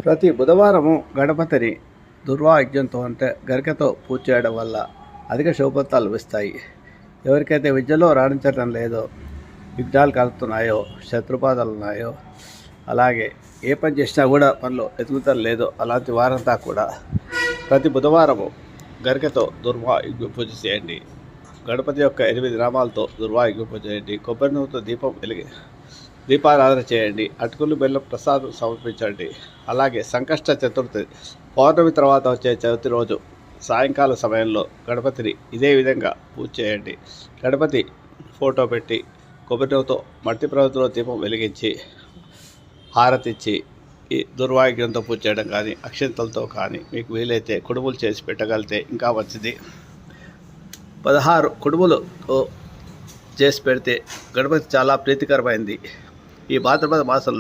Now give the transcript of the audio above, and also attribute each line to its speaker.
Speaker 1: ప్రతి బుధవారము గణపతిని దుర్వాయుధ్యంతో అంటే గరికతో పూజ చేయడం వల్ల అధిక శుభఫలితాలు లభిస్తాయి. ఎవరికైతే విద్యలో రాణించడం లేదో, విఘ్నాలు కలుగుతున్నాయో, శత్రుబాధలు ఉన్నాయో, అలాగే ఏ పని చేసినా కూడా పనిలో ఎదుగుదల లేదో అలాంటి వారంతా కూడా ప్రతి బుధవారము గరికతో దుర్వాయుధ్య పూజ చేయండి. గణపతి యొక్క 8 నామాలతో దుర్వాయుధ్య పూజ చేయండి. కొబ్బరి నూనెతో దీపారాధన చేయండి. అటుకులు బెల్లం ప్రసాదం సమర్పించండి. అలాగే సంకష్ట చతుర్థి పౌర్ణమి తర్వాత వచ్చే చవితి రోజు సాయంకాల సమయంలో గణపతిని ఇదే విధంగా పూజ చేయండి. గణపతి ఫోటో పెట్టి కొబ్బరి నూనెతో మట్టి ప్రవతిలో దీపం వెలిగించి హారతిచ్చి ఈ దుర్వాయుధ్యంతో పూజ చేయడం కానీ, అక్షంతలతో కానీ మీకు వీలైతే కుడుములు చేసి పెట్టగలిగితే ఇంకా మంచిది. 16 కుడుములతో చేసి పెడితే గణపతి చాలా ప్రీతికరమైంది. ఈ భాద్రపద మాసంలో